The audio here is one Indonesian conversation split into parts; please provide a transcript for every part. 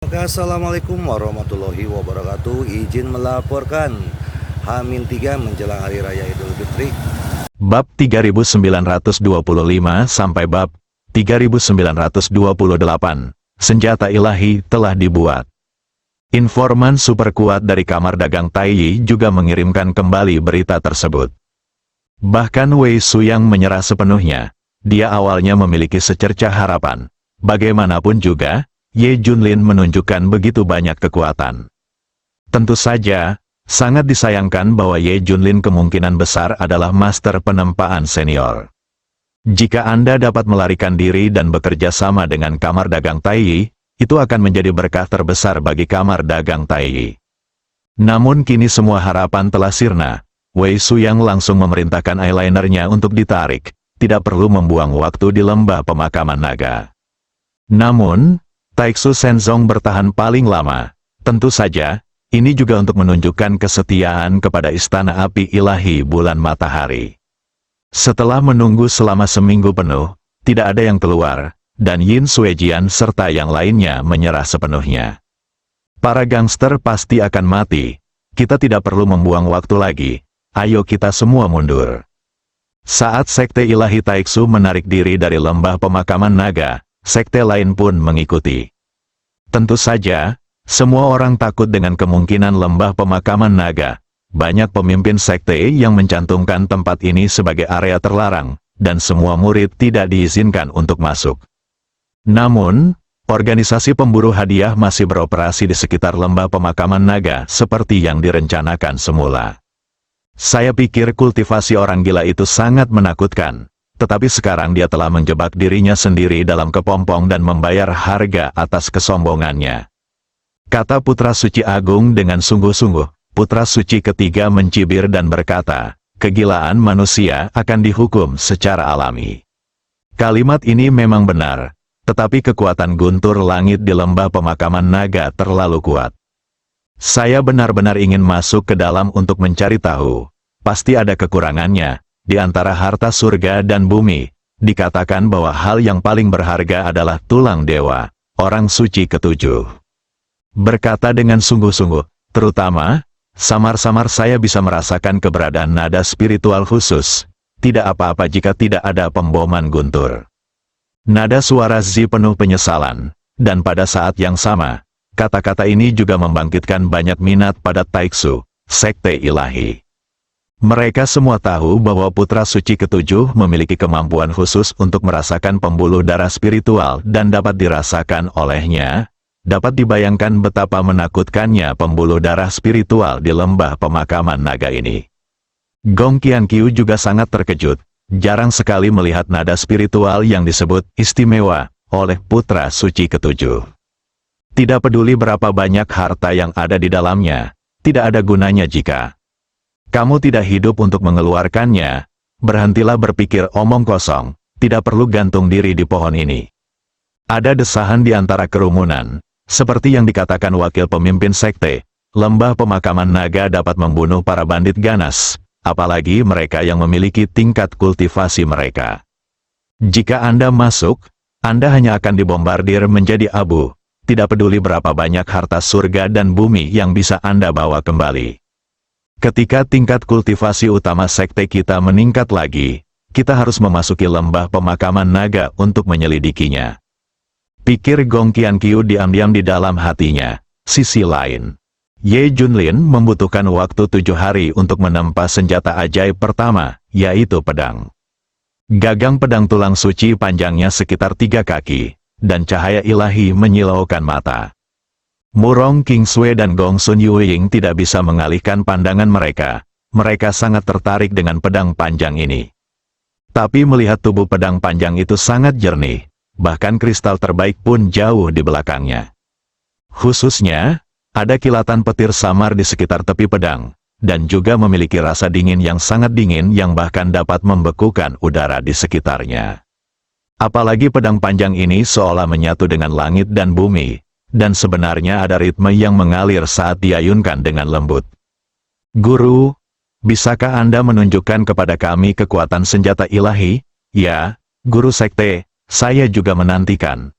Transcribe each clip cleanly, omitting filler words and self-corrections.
Oke, assalamualaikum warahmatullahi wabarakatuh. Izin melaporkan H-3 menjelang Hari Raya Idul Fitri. Bab 3925 sampai bab 3928. Senjata ilahi telah dibuat. Informan super kuat dari kamar dagang Taiyi juga mengirimkan kembali berita tersebut. Bahkan Wei Suyang menyerah sepenuhnya. Dia awalnya memiliki secercah harapan. Bagaimanapun juga, Ye Junlin menunjukkan begitu banyak kekuatan. Tentu saja, sangat disayangkan bahwa Ye Junlin kemungkinan besar adalah master penempaan senior. Jika Anda dapat melarikan diri dan bekerja sama dengan kamar dagang Taiyi, itu akan menjadi berkah terbesar bagi kamar dagang Taiyi. Namun kini semua harapan telah sirna. Wei Suyang langsung memerintahkan eyelinernya untuk ditarik, tidak perlu membuang waktu di lembah pemakaman naga. Namun, Taiksu Shenzong bertahan paling lama. Tentu saja, ini juga untuk menunjukkan kesetiaan kepada istana api ilahi bulan matahari. Setelah menunggu selama seminggu penuh, tidak ada yang keluar, dan Yin Suejian serta yang lainnya menyerah sepenuhnya. Para gangster pasti akan mati. Kita tidak perlu membuang waktu lagi. Ayo kita semua mundur. Saat Sekte Ilahi Taiksu menarik diri dari lembah pemakaman naga, sekte lain pun mengikuti. Tentu saja, semua orang takut dengan kemungkinan lembah pemakaman naga. Banyak pemimpin sekte yang mencantumkan tempat ini sebagai area terlarang, dan semua murid tidak diizinkan untuk masuk. Namun, organisasi pemburu hadiah masih beroperasi di sekitar lembah pemakaman naga seperti yang direncanakan semula. Saya pikir kultivasi orang gila itu sangat menakutkan, tetapi sekarang dia telah menjebak dirinya sendiri dalam kepompong dan membayar harga atas kesombongannya. Kata Putra Suci Agung dengan sungguh-sungguh. Putra Suci ketiga mencibir dan berkata, kegilaan manusia akan dihukum secara alami. Kalimat ini memang benar, tetapi kekuatan guntur langit di lembah pemakaman naga terlalu kuat. Saya benar-benar ingin masuk ke dalam untuk mencari tahu. Pasti ada kekurangannya. Di antara harta surga dan bumi, dikatakan bahwa hal yang paling berharga adalah tulang dewa, orang suci ketujuh. Berkata dengan sungguh-sungguh, terutama, samar-samar saya bisa merasakan keberadaan nada spiritual khusus. Tidak apa-apa jika tidak ada pemboman guntur. Nada suara Zi penuh penyesalan, dan pada saat yang sama, kata-kata ini juga membangkitkan banyak minat pada Taiksu, sekte ilahi. Mereka semua tahu bahwa Putra Suci ketujuh memiliki kemampuan khusus untuk merasakan pembuluh darah spiritual dan dapat dirasakan olehnya. Dapat dibayangkan betapa menakutkannya pembuluh darah spiritual di lembah pemakaman naga ini. Gong Qianqiu juga sangat terkejut, jarang sekali melihat nada spiritual yang disebut istimewa oleh Putra Suci ketujuh. Tidak peduli berapa banyak harta yang ada di dalamnya, tidak ada gunanya jika kamu tidak hidup untuk mengeluarkannya. Berhentilah berpikir omong kosong, tidak perlu gantung diri di pohon ini. Ada desahan di antara kerumunan, seperti yang dikatakan wakil pemimpin sekte, lembah pemakaman naga dapat membunuh para bandit ganas, apalagi mereka yang memiliki tingkat kultivasi mereka. Jika Anda masuk, Anda hanya akan dibombardir menjadi abu. Tidak peduli berapa banyak harta surga dan bumi yang bisa Anda bawa kembali. Ketika tingkat kultivasi utama sekte kita meningkat lagi, kita harus memasuki lembah pemakaman naga untuk menyelidikinya. Pikir Gong Qianqiu diam-diam di dalam hatinya. Sisi lain, Ye Junlin membutuhkan waktu 7 hari untuk menempa senjata ajaib pertama, yaitu pedang. Gagang pedang tulang suci panjangnya sekitar 3 kaki. Dan cahaya ilahi menyilaukan mata. Murong Kingsue dan Gong Sun Yueying tidak bisa mengalihkan pandangan mereka. Mereka sangat tertarik dengan pedang panjang ini. Tapi melihat tubuh pedang panjang itu sangat jernih, bahkan kristal terbaik pun jauh di belakangnya. Khususnya, ada kilatan petir samar di sekitar tepi pedang, dan juga memiliki rasa dingin yang sangat dingin yang bahkan dapat membekukan udara di sekitarnya. Apalagi pedang panjang ini seolah menyatu dengan langit dan bumi, dan sebenarnya ada ritme yang mengalir saat diayunkan dengan lembut. Guru, bisakah Anda menunjukkan kepada kami kekuatan senjata ilahi? Ya, Guru Sekte, saya juga menantikan.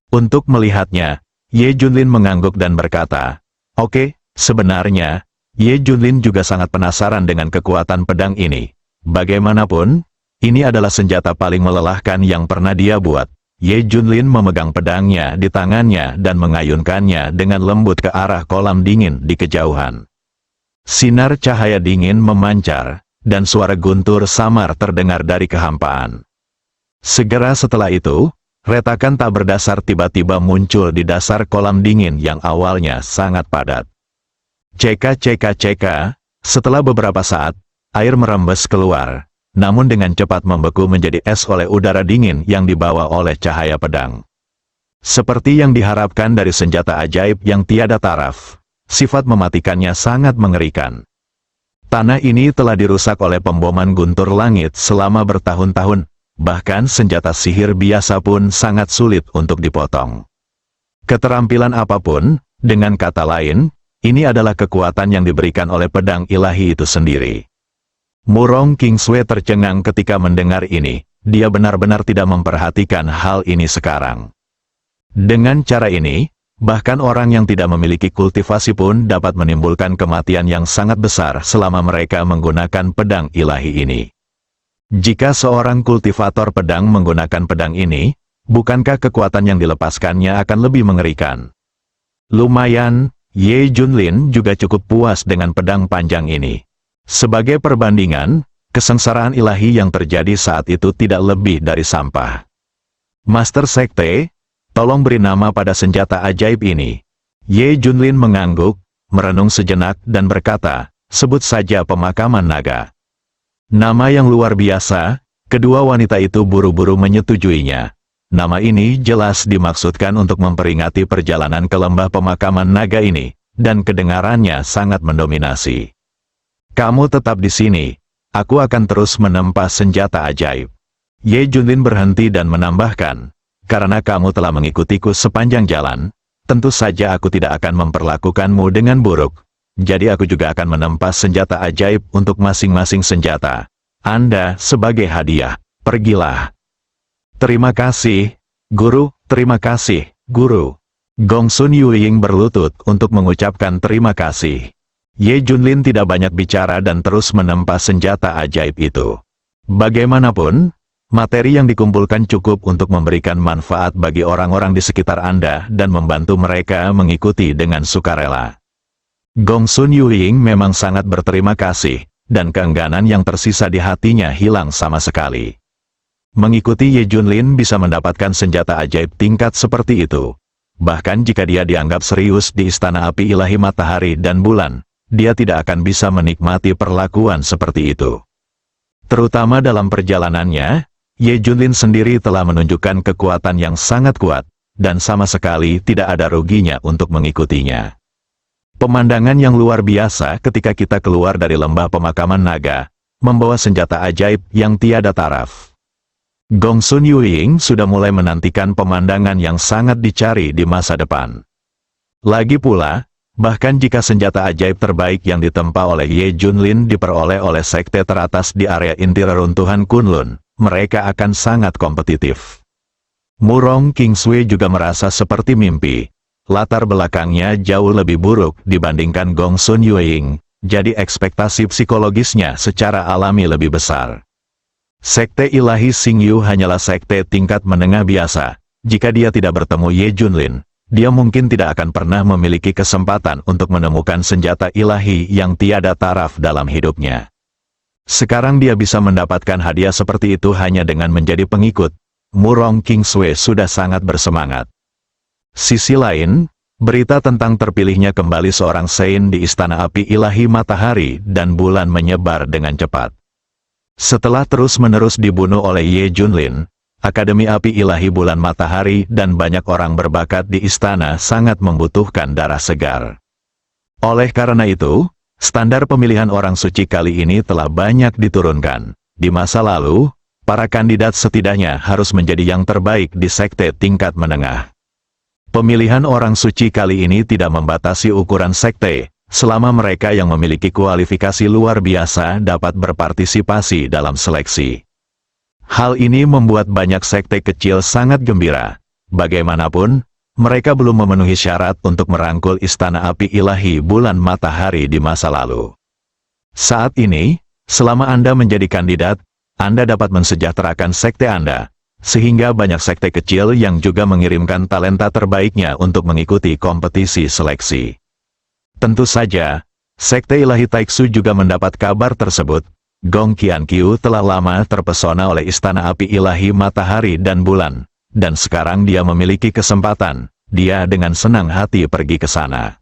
Untuk melihatnya, Ye Junlin mengangguk dan berkata, "Oke, sebenarnya, Ye Junlin juga sangat penasaran dengan kekuatan pedang ini. Bagaimanapun, ini adalah senjata paling melelahkan yang pernah dia buat." Ye Junlin memegang pedangnya di tangannya dan mengayunkannya dengan lembut ke arah kolam dingin di kejauhan. Sinar cahaya dingin memancar, dan suara guntur samar terdengar dari kehampaan. Segera setelah itu, retakan tak berdasar tiba-tiba muncul di dasar kolam dingin yang awalnya sangat padat. Ceka, setelah beberapa saat, air merembes keluar, namun dengan cepat membeku menjadi es oleh udara dingin yang dibawa oleh cahaya pedang. Seperti yang diharapkan dari senjata ajaib yang tiada taraf, sifat mematikannya sangat mengerikan. Tanah ini telah dirusak oleh pemboman guntur langit selama bertahun-tahun, bahkan senjata sihir biasa pun sangat sulit untuk dipotong. Keterampilan apapun, dengan kata lain, ini adalah kekuatan yang diberikan oleh pedang ilahi itu sendiri. Murong Kingsway tercengang ketika mendengar ini, dia benar-benar tidak memperhatikan hal ini sekarang. Dengan cara ini, bahkan orang yang tidak memiliki kultivasi pun dapat menimbulkan kematian yang sangat besar selama mereka menggunakan pedang ilahi ini. Jika seorang kultivator pedang menggunakan pedang ini, bukankah kekuatan yang dilepaskannya akan lebih mengerikan? Lumayan, Ye Junlin juga cukup puas dengan pedang panjang ini. Sebagai perbandingan, kesengsaraan ilahi yang terjadi saat itu tidak lebih dari sampah. Master Sekte, tolong beri nama pada senjata ajaib ini. Ye Junlin mengangguk, merenung sejenak dan berkata, "Sebut saja pemakaman naga." Nama yang luar biasa, kedua wanita itu buru-buru menyetujuinya. Nama ini jelas dimaksudkan untuk memperingati perjalanan ke lembah pemakaman naga ini, dan kedengarannya sangat mendominasi. "Kamu tetap di sini, aku akan terus menempa senjata ajaib." Ye Junlin berhenti dan menambahkan, "Karena kamu telah mengikutiku sepanjang jalan, tentu saja aku tidak akan memperlakukanmu dengan buruk. Jadi aku juga akan menempa senjata ajaib untuk masing-masing senjata. Anda sebagai hadiah, pergilah." "Terima kasih, Guru, terima kasih, Guru." Gongsun Yuying berlutut untuk mengucapkan terima kasih. Ye Junlin tidak banyak bicara dan terus menempa senjata ajaib itu. Bagaimanapun, materi yang dikumpulkan cukup untuk memberikan manfaat bagi orang-orang di sekitar Anda dan membantu mereka mengikuti dengan sukarela. Gongsun Yuying memang sangat berterima kasih, dan keengganan yang tersisa di hatinya hilang sama sekali. Mengikuti Ye Junlin bisa mendapatkan senjata ajaib tingkat seperti itu. Bahkan jika dia dianggap serius di Istana Api Ilahi Matahari dan Bulan, dia tidak akan bisa menikmati perlakuan seperti itu. Terutama dalam perjalanannya, Ye Junlin sendiri telah menunjukkan kekuatan yang sangat kuat, dan sama sekali tidak ada ruginya untuk mengikutinya. Pemandangan yang luar biasa ketika kita keluar dari lembah pemakaman naga, membawa senjata ajaib yang tiada taraf. Gongsun Yuying sudah mulai menantikan pemandangan yang sangat dicari di masa depan. Lagi pula, bahkan jika senjata ajaib terbaik yang ditempa oleh Ye Junlin diperoleh oleh sekte teratas di area inti reruntuhan Kunlun, mereka akan sangat kompetitif. Murong Kingsway juga merasa seperti mimpi. Latar belakangnya jauh lebih buruk dibandingkan Gongsun Yuying, jadi ekspektasi psikologisnya secara alami lebih besar. Sekte ilahi Xingyu hanyalah sekte tingkat menengah biasa. Jika dia tidak bertemu Ye Junlin, dia mungkin tidak akan pernah memiliki kesempatan untuk menemukan senjata ilahi yang tiada taraf dalam hidupnya. Sekarang dia bisa mendapatkan hadiah seperti itu hanya dengan menjadi pengikut. Murong Kingsway sudah sangat bersemangat. Sisi lain, berita tentang terpilihnya kembali seorang Sein di Istana Api Ilahi Matahari dan Bulan menyebar dengan cepat. Setelah terus-menerus dibunuh oleh Ye Junlin, Akademi Api Ilahi Bulan Matahari dan banyak orang berbakat di istana sangat membutuhkan darah segar. Oleh karena itu, standar pemilihan orang suci kali ini telah banyak diturunkan. Di masa lalu, para kandidat setidaknya harus menjadi yang terbaik di sekte tingkat menengah. Pemilihan orang suci kali ini tidak membatasi ukuran sekte, selama mereka yang memiliki kualifikasi luar biasa dapat berpartisipasi dalam seleksi. Hal ini membuat banyak sekte kecil sangat gembira. Bagaimanapun, mereka belum memenuhi syarat untuk merangkul istana api ilahi bulan matahari di masa lalu. Saat ini, selama Anda menjadi kandidat, Anda dapat mensejahterakan sekte Anda, sehingga banyak sekte kecil yang juga mengirimkan talenta terbaiknya untuk mengikuti kompetisi seleksi. Tentu saja, sekte ilahi Taiksu juga mendapat kabar tersebut. Gong Qiankyu telah lama terpesona oleh istana api ilahi matahari dan bulan, dan sekarang dia memiliki kesempatan, dia dengan senang hati pergi ke sana.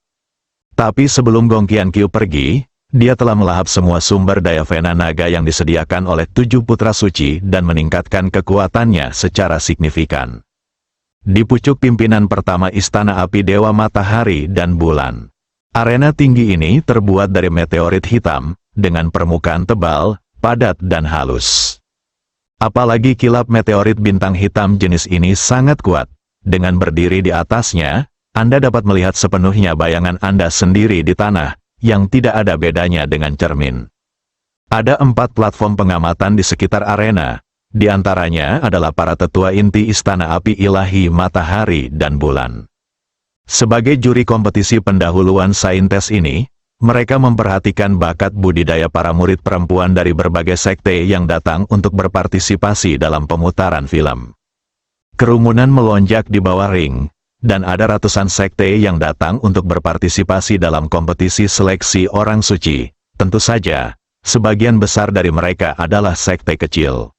Tapi sebelum Gong Qiankyu pergi, dia telah melahap semua sumber daya Vena Naga yang disediakan oleh 7 putra suci dan meningkatkan kekuatannya secara signifikan. Di pucuk pimpinan pertama istana api Dewa Matahari dan Bulan. Arena tinggi ini terbuat dari meteorit hitam, dengan permukaan tebal, padat dan halus. Apalagi kilap meteorit bintang hitam jenis ini sangat kuat. Dengan berdiri di atasnya, Anda dapat melihat sepenuhnya bayangan Anda sendiri di tanah, yang tidak ada bedanya dengan cermin. Ada 4 platform pengamatan di sekitar arena, di antaranya adalah para tetua inti istana api ilahi matahari dan bulan. Sebagai juri kompetisi pendahuluan saintes ini, mereka memperhatikan bakat budidaya para murid perempuan dari berbagai sekte yang datang untuk berpartisipasi dalam pemutaran film. Kerumunan melonjak di bawah ring, dan ada ratusan sekte yang datang untuk berpartisipasi dalam kompetisi seleksi orang suci. Tentu saja, sebagian besar dari mereka adalah sekte kecil.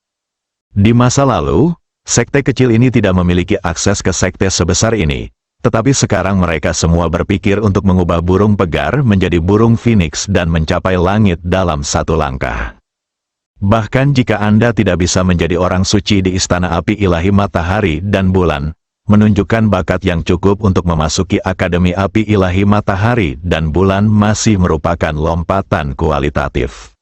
Di masa lalu, sekte kecil ini tidak memiliki akses ke sekte sebesar ini. Tetapi sekarang mereka semua berpikir untuk mengubah burung pegar menjadi burung phoenix dan mencapai langit dalam satu langkah. Bahkan jika Anda tidak bisa menjadi orang suci di istana api ilahi matahari dan bulan, menunjukkan bakat yang cukup untuk memasuki Akademi Api Ilahi Matahari dan Bulan masih merupakan lompatan kualitatif.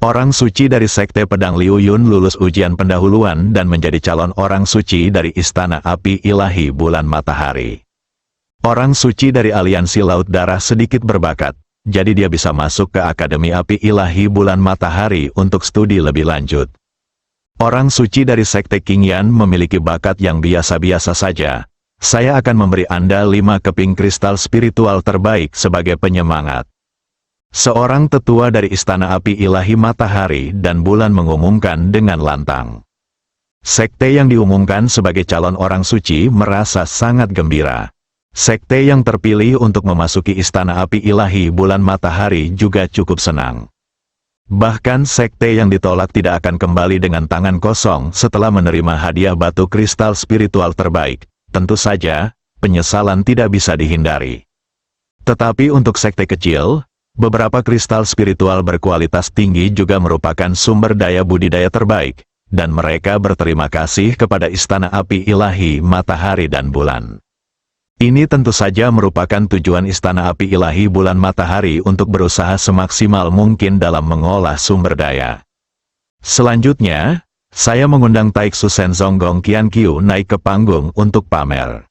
Orang suci dari sekte pedang Liu Yun lulus ujian pendahuluan dan menjadi calon orang suci dari Istana Api Ilahi Bulan Matahari. Orang suci dari aliansi Laut Darah sedikit berbakat, jadi dia bisa masuk ke Akademi Api Ilahi Bulan Matahari untuk studi lebih lanjut. Orang suci dari sekte Qingyan memiliki bakat yang biasa-biasa saja. Saya akan memberi Anda 5 keping kristal spiritual terbaik sebagai penyemangat. Seorang tetua dari Istana Api Ilahi Matahari dan Bulan mengumumkan dengan lantang. Sekte yang diumumkan sebagai calon orang suci merasa sangat gembira. Sekte yang terpilih untuk memasuki Istana Api Ilahi Bulan Matahari juga cukup senang. Bahkan sekte yang ditolak tidak akan kembali dengan tangan kosong setelah menerima hadiah batu kristal spiritual terbaik. Tentu saja, penyesalan tidak bisa dihindari. Tetapi untuk sekte kecil, beberapa kristal spiritual berkualitas tinggi juga merupakan sumber daya budidaya terbaik, dan mereka berterima kasih kepada Istana Api Ilahi Matahari dan Bulan. Ini tentu saja merupakan tujuan Istana Api Ilahi Bulan Matahari untuk berusaha semaksimal mungkin dalam mengolah sumber daya. Selanjutnya, saya mengundang Taiksu Senzong Gong Qiankyu naik ke panggung untuk pamer.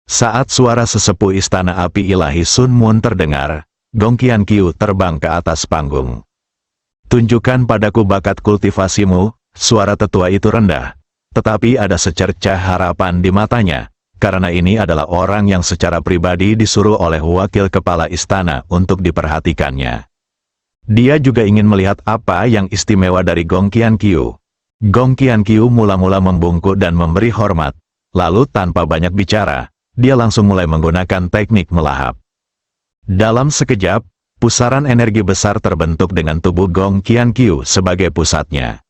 Saat suara sesepuh Istana Api Ilahi Sun Moon terdengar, Gong Qiankyu terbang ke atas panggung. Tunjukkan padaku bakat kultivasimu, suara tetua itu rendah. Tetapi ada secercah harapan di matanya, karena ini adalah orang yang secara pribadi disuruh oleh wakil kepala istana untuk diperhatikannya. Dia juga ingin melihat apa yang istimewa dari Gong Qiankyu. Gong Qiankyu mula-mula membungkuk dan memberi hormat, lalu tanpa banyak bicara, dia langsung mulai menggunakan teknik melahap. Dalam sekejap, pusaran energi besar terbentuk dengan tubuh Gong Qiankyu sebagai pusatnya.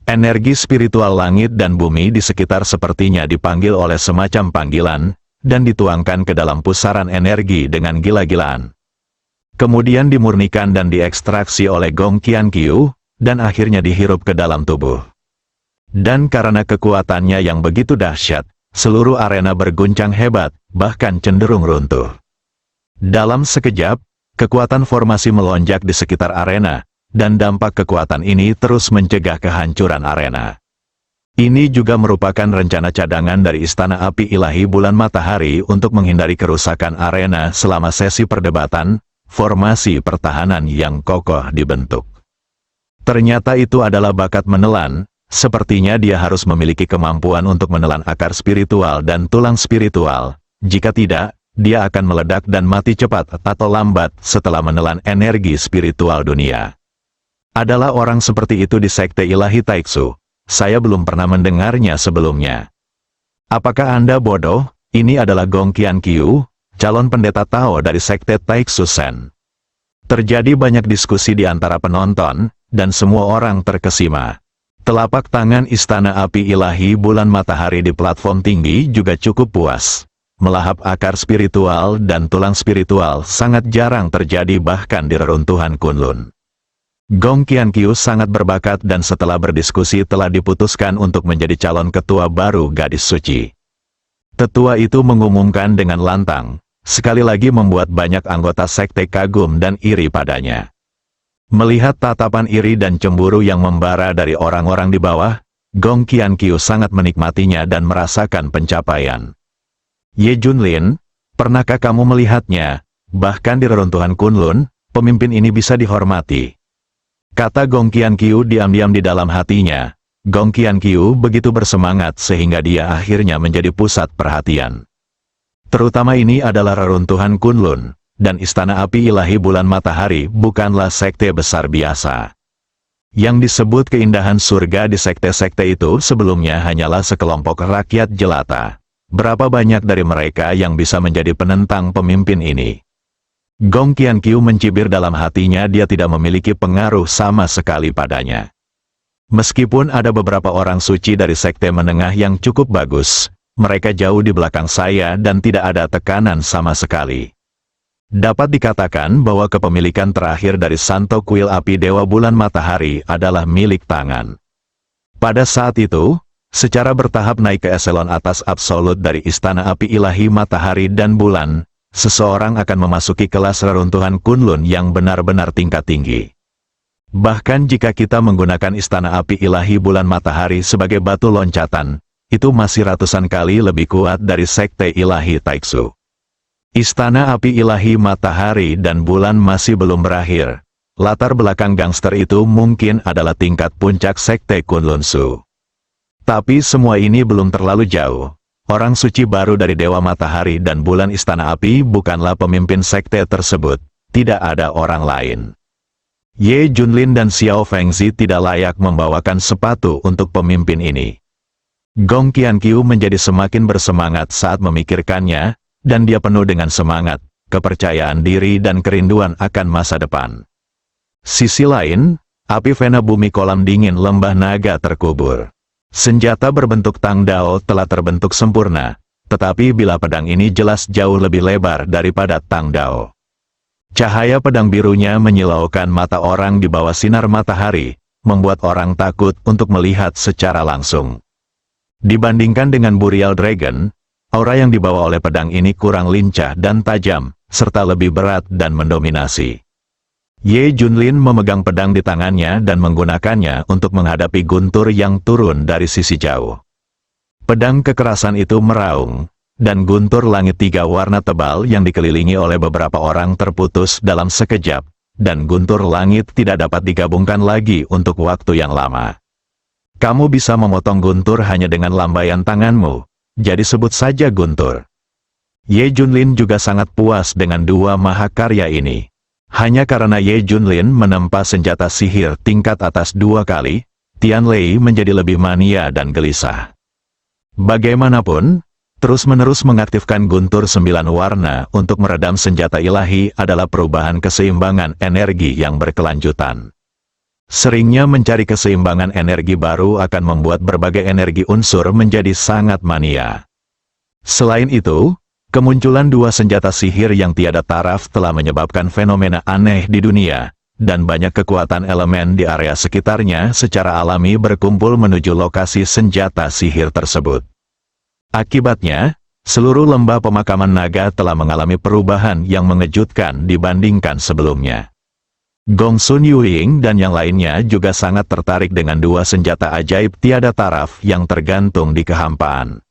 Energi spiritual langit dan bumi di sekitar sepertinya dipanggil oleh semacam panggilan, dan dituangkan ke dalam pusaran energi dengan gila-gilaan. Kemudian dimurnikan dan diekstraksi oleh Gong Qiankyu, dan akhirnya dihirup ke dalam tubuh. Dan karena kekuatannya yang begitu dahsyat, seluruh arena berguncang hebat, bahkan cenderung runtuh. Dalam sekejap, kekuatan formasi melonjak di sekitar arena, dan dampak kekuatan ini terus mencegah kehancuran arena. Ini juga merupakan rencana cadangan dari Istana Api Ilahi Bulan Matahari untuk menghindari kerusakan arena selama sesi perdebatan, formasi pertahanan yang kokoh dibentuk. Ternyata itu adalah bakat menelan, sepertinya dia harus memiliki kemampuan untuk menelan akar spiritual dan tulang spiritual. Jika tidak, dia akan meledak dan mati cepat atau lambat setelah menelan energi spiritual dunia. Adalah orang seperti itu di Sekte Ilahi Taiksu. Saya belum pernah mendengarnya sebelumnya. Apakah Anda bodoh? Ini adalah Gong Qianqiu, calon pendeta Tao dari Sekte Taiksu Sen. Terjadi banyak diskusi di antara penonton, dan semua orang terkesima. Telapak tangan Istana Api Ilahi Bulan Matahari di platform tinggi juga cukup puas. Melahap akar spiritual dan tulang spiritual sangat jarang terjadi bahkan di reruntuhan Kunlun. Gong Qianqiu sangat berbakat dan setelah berdiskusi telah diputuskan untuk menjadi calon ketua baru Gadis Suci. Tetua itu mengumumkan dengan lantang, sekali lagi membuat banyak anggota sekte kagum dan iri padanya. Melihat tatapan iri dan cemburu yang membara dari orang-orang di bawah, Gong Qianqiu sangat menikmatinya dan merasakan pencapaian. Ye Junlin, pernahkah kamu melihatnya? Bahkan di reruntuhan Kunlun, pemimpin ini bisa dihormati. Kata Gong Qianqiu diam-diam di dalam hatinya. Gong Qianqiu begitu bersemangat sehingga dia akhirnya menjadi pusat perhatian. Terutama ini adalah reruntuhan Kunlun, dan Istana Api Ilahi Bulan Matahari bukanlah sekte besar biasa. Yang disebut keindahan surga di sekte-sekte itu sebelumnya hanyalah sekelompok rakyat jelata. Berapa banyak dari mereka yang bisa menjadi penentang pemimpin ini? Gong Qianqiu mencibir dalam hatinya, dia tidak memiliki pengaruh sama sekali padanya. Meskipun ada beberapa orang suci dari sekte menengah yang cukup bagus, mereka jauh di belakang saya dan tidak ada tekanan sama sekali. Dapat dikatakan bahwa kepemilikan terakhir dari Santo Kuil Api Dewa Bulan Matahari adalah milik tangan. Pada saat itu, secara bertahap naik ke eselon atas absolut dari Istana Api Ilahi Matahari dan Bulan, seseorang akan memasuki kelas reruntuhan Kunlun yang benar-benar tingkat tinggi. Bahkan jika kita menggunakan Istana Api Ilahi Bulan Matahari sebagai batu loncatan, itu masih ratusan kali lebih kuat dari Sekte Ilahi Taiksu. Istana Api Ilahi Matahari dan Bulan masih belum berakhir. Latar belakang gangster itu mungkin adalah tingkat puncak Sekte Kunlun Su. Tapi semua ini belum terlalu jauh. Orang suci baru dari Dewa Matahari dan Bulan Istana Api bukanlah pemimpin sekte tersebut. Tidak ada orang lain. Ye Junlin dan Xiao Fengzi tidak layak membawakan sepatu untuk pemimpin ini. Gong Qianqiu menjadi semakin bersemangat saat memikirkannya, dan dia penuh dengan semangat, kepercayaan diri dan kerinduan akan masa depan. Sisi lain, api vena bumi kolam dingin lembah naga terkubur. Senjata berbentuk Tang Dao telah terbentuk sempurna, tetapi bila pedang ini jelas jauh lebih lebar daripada Tang Dao. Cahaya pedang birunya menyilaukan mata orang di bawah sinar matahari, membuat orang takut untuk melihat secara langsung. Dibandingkan dengan Burial Dragon, aura yang dibawa oleh pedang ini kurang lincah dan tajam, serta lebih berat dan mendominasi. Ye Junlin memegang pedang di tangannya dan menggunakannya untuk menghadapi guntur yang turun dari sisi jauh. Pedang kekerasan itu meraung, dan guntur langit tiga warna tebal yang dikelilingi oleh beberapa orang terputus dalam sekejap, dan guntur langit tidak dapat digabungkan lagi untuk waktu yang lama. Kamu bisa memotong guntur hanya dengan lambaian tanganmu, jadi sebut saja guntur. Ye Junlin juga sangat puas dengan dua mahakarya ini. Hanya karena Ye Junlin menempa senjata sihir tingkat atas 2 kali, Tian Lei menjadi lebih mania dan gelisah. Bagaimanapun, terus-menerus mengaktifkan guntur 9 warna untuk meredam senjata ilahi adalah perubahan keseimbangan energi yang berkelanjutan. Seringnya mencari keseimbangan energi baru akan membuat berbagai energi unsur menjadi sangat mania. Selain itu, kemunculan 2 senjata sihir yang tiada taraf telah menyebabkan fenomena aneh di dunia, dan banyak kekuatan elemen di area sekitarnya secara alami berkumpul menuju lokasi senjata sihir tersebut. Akibatnya, seluruh lembah pemakaman naga telah mengalami perubahan yang mengejutkan dibandingkan sebelumnya. Gong Sun Yuing dan yang lainnya juga sangat tertarik dengan 2 senjata ajaib tiada taraf yang tergantung di kehampaan.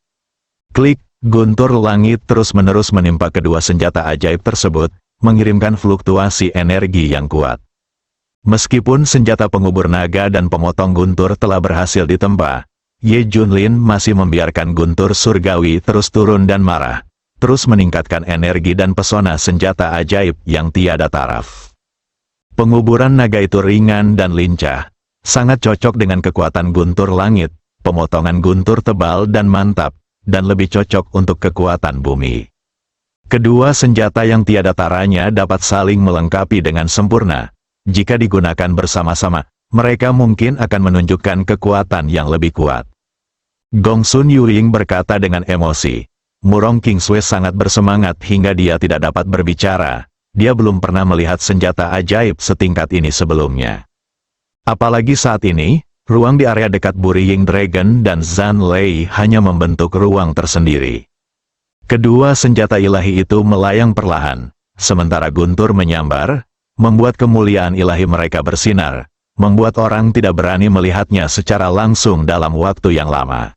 Klik, guntur langit terus-menerus menimpa kedua senjata ajaib tersebut, mengirimkan fluktuasi energi yang kuat. Meskipun senjata pengubur naga dan pemotong guntur telah berhasil ditempa, Ye Junlin masih membiarkan guntur surgawi terus turun dan marah, terus meningkatkan energi dan pesona senjata ajaib yang tiada taraf. Penguburan naga itu ringan dan lincah, sangat cocok dengan kekuatan guntur langit, pemotongan guntur tebal dan mantap, dan lebih cocok untuk kekuatan bumi. Kedua senjata yang tiada taranya dapat saling melengkapi dengan sempurna. Jika digunakan bersama-sama, mereka mungkin akan menunjukkan kekuatan yang lebih kuat. Gongsun Yuling berkata dengan emosi. Murong Kingsway sangat bersemangat hingga dia tidak dapat berbicara. Dia belum pernah melihat senjata ajaib setingkat ini sebelumnya. Apalagi saat ini, ruang di area dekat Burying Dragon dan Zhan Lei hanya membentuk ruang tersendiri. Kedua senjata ilahi itu melayang perlahan, sementara guntur menyambar, membuat kemuliaan ilahi mereka bersinar, membuat orang tidak berani melihatnya secara langsung dalam waktu yang lama.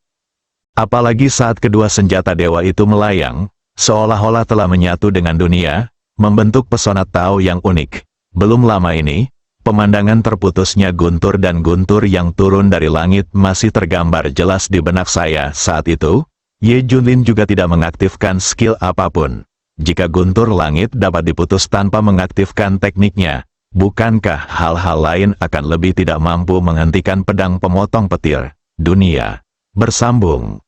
Apalagi saat kedua senjata dewa itu melayang, seolah-olah telah menyatu dengan dunia, membentuk pesona Tao yang unik. Belum lama ini, pemandangan terputusnya guntur dan guntur yang turun dari langit masih tergambar jelas di benak saya saat itu. Ye Junlin juga tidak mengaktifkan skill apapun. Jika guntur langit dapat diputus tanpa mengaktifkan tekniknya, bukankah hal-hal lain akan lebih tidak mampu menghentikan pedang pemotong petir dunia? Bersambung.